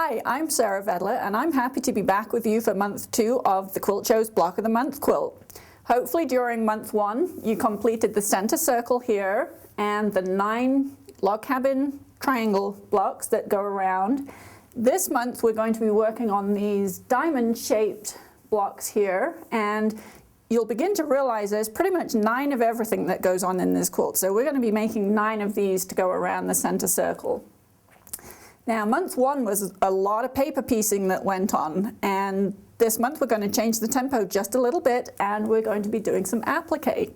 Hi, I'm Sarah Vedeler and I'm happy to be back with you for month 2 of the Quilt Show's Block of the Month quilt. Hopefully during month 1 you completed the center circle here and the 9 log cabin triangle blocks that go around. This month we're going to be working on these diamond shaped blocks here, and you'll begin to realize there's pretty much 9 of everything that goes on in this quilt. So we're going to be making 9 of these to go around the center circle. Now month 1 was a lot of paper piecing that went on, and this month we're going to change the tempo just a little bit and we're going to be doing some applique.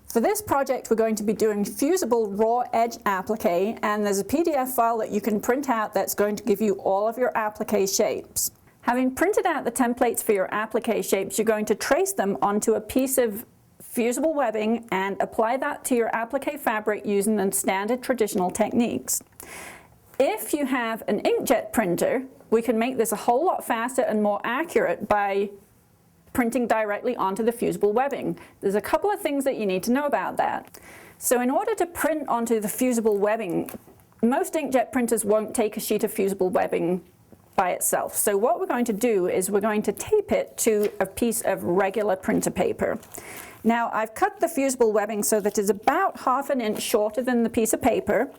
For this project we're going to be doing fusible raw edge applique, and there's a PDF file that you can print out that's going to give you all of your applique shapes. Having printed out the templates for your applique shapes, you're going to trace them onto a piece of fusible webbing and apply that to your applique fabric using the standard traditional techniques. If you have an inkjet printer, we can make this a whole lot faster and more accurate by printing directly onto the fusible webbing. There's a couple of things that you need to know about that. So in order to print onto the fusible webbing, most inkjet printers won't take a sheet of fusible webbing by itself. So what we're going to do is we're going to tape it to a piece of regular printer paper. Now I've cut the fusible webbing so that it's about 1/2 inch shorter than the piece of paper.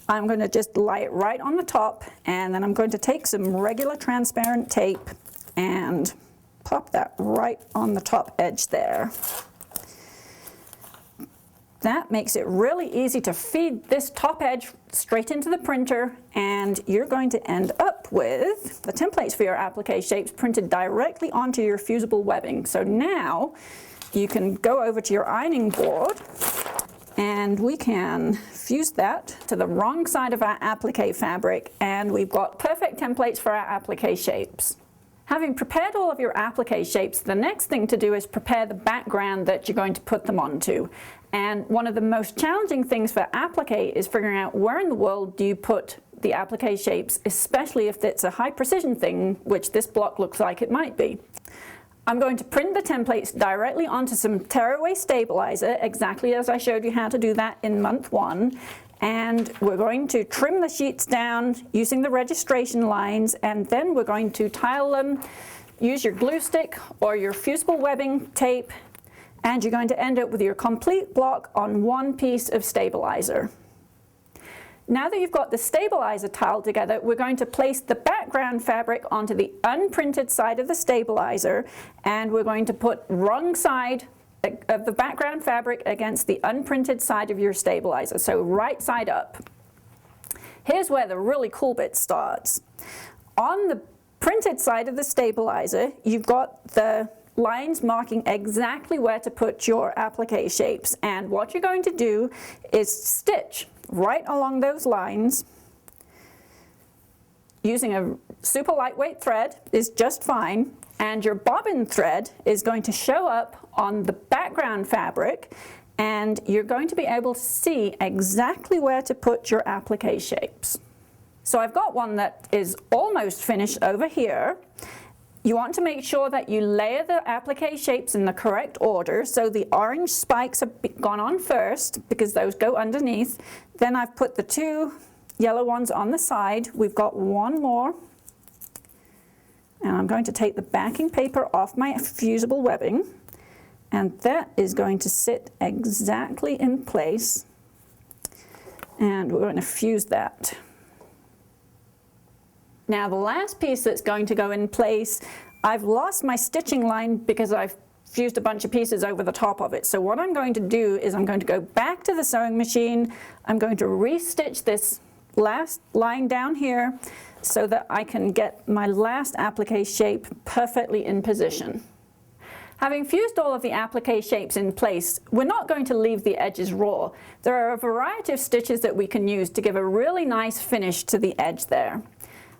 I'm going to just lay it right on the top, and then I'm going to take some regular transparent tape and pop that right on the top edge there. That makes it really easy to feed this top edge straight into the printer, and you're going to end up with the templates for your applique shapes printed directly onto your fusible webbing. So now you can go over to your ironing board and we can fuse that to the wrong side of our applique fabric, and we've got perfect templates for our applique shapes. Having prepared all of your applique shapes, the next thing to do is prepare the background that you're going to put them onto. And one of the most challenging things for applique is figuring out where in the world do you put the applique shapes, especially if it's a high precision thing, which this block looks like it might be. I'm going to print the templates directly onto some tearaway stabilizer, exactly as I showed you how to do that in month 1. And we're going to trim the sheets down using the registration lines, and then we're going to tile them, use your glue stick or your fusible webbing tape, and you're going to end up with your complete block on one piece of stabilizer. Now that you've got the stabilizer tiled together, we're going to place the background fabric onto the unprinted side of the stabilizer, and we're going to put wrong side of the background fabric against the unprinted side of your stabilizer, so right side up. Here's where the really cool bit starts. On the printed side of the stabilizer, you've got the lines marking exactly where to put your applique shapes, and what you're going to do is stitch right along those lines using a super lightweight thread is just fine, and your bobbin thread is going to show up on the background fabric, and you're going to be able to see exactly where to put your applique shapes. So I've got one that is almost finished over here. You want to make sure that you layer the applique shapes in the correct order, so the orange spikes have gone on first because those go underneath. Then I've put the 2 yellow ones on the side. We've got one more, and I'm going to take the backing paper off my fusible webbing, and that is going to sit exactly in place, and we're going to fuse that. Now the last piece that's going to go in place, I've lost my stitching line because I've fused a bunch of pieces over the top of it. So what I'm going to do is I'm going to go back to the sewing machine. I'm going to re-stitch this last line down here so that I can get my last applique shape perfectly in position. Having fused all of the applique shapes in place, we're not going to leave the edges raw. There are a variety of stitches that we can use to give a really nice finish to the edge there.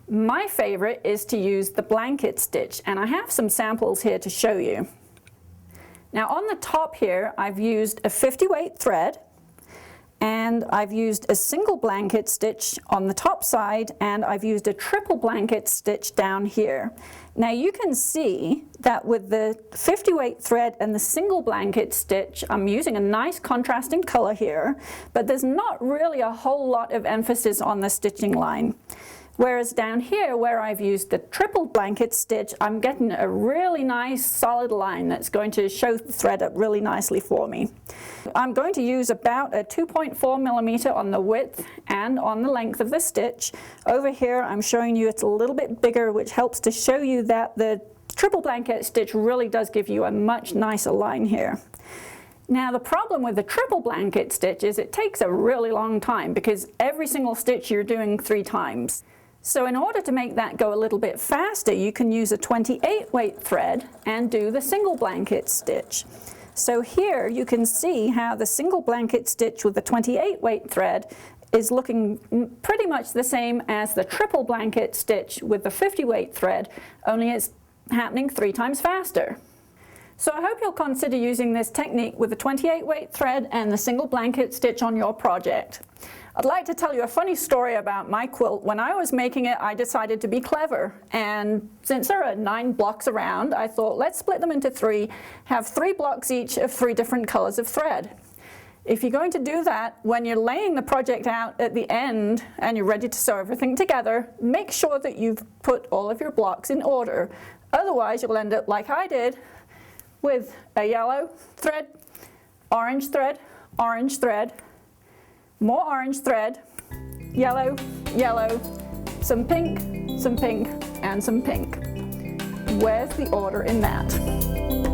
My favorite is to use the blanket stitch, and I have some samples here to show you. Now on the top here, I've used a 50 weight thread, and I've used a single blanket stitch on the top side, and I've used a triple blanket stitch down here. Now you can see that with the 50 weight thread and the single blanket stitch, I'm using a nice contrasting color here, but there's not really a whole lot of emphasis on the stitching line. Whereas down here, where I've used the triple blanket stitch, I'm getting a really nice solid line that's going to show the thread up really nicely for me. I'm going to use about a 2.4 millimeter on the width and on the length of the stitch. Over here, I'm showing you it's a little bit bigger, which helps to show you that the triple blanket stitch really does give you a much nicer line here. Now the problem with the triple blanket stitch is it takes a really long time because every single stitch you're doing 3 times. So in order to make that go a little bit faster, you can use a 28 weight thread and do the single blanket stitch. So here you can see how the single blanket stitch with the 28 weight thread is looking pretty much the same as the triple blanket stitch with the 50 weight thread, only it's happening 3 times faster. So I hope you'll consider using this technique with the 28 weight thread and the single blanket stitch on your project. I'd like to tell you a funny story about my quilt. When I was making it, I decided to be clever, and since there are 9 blocks around, I thought let's split them into 3, have 3 blocks each of 3 different colors of thread. If you're going to do that, when you're laying the project out at the end and you're ready to sew everything together, make sure that you've put all of your blocks in order. Otherwise, you'll end up like I did, with a yellow thread, orange thread, more orange thread, yellow, yellow, some pink, and some pink. Where's the order in that?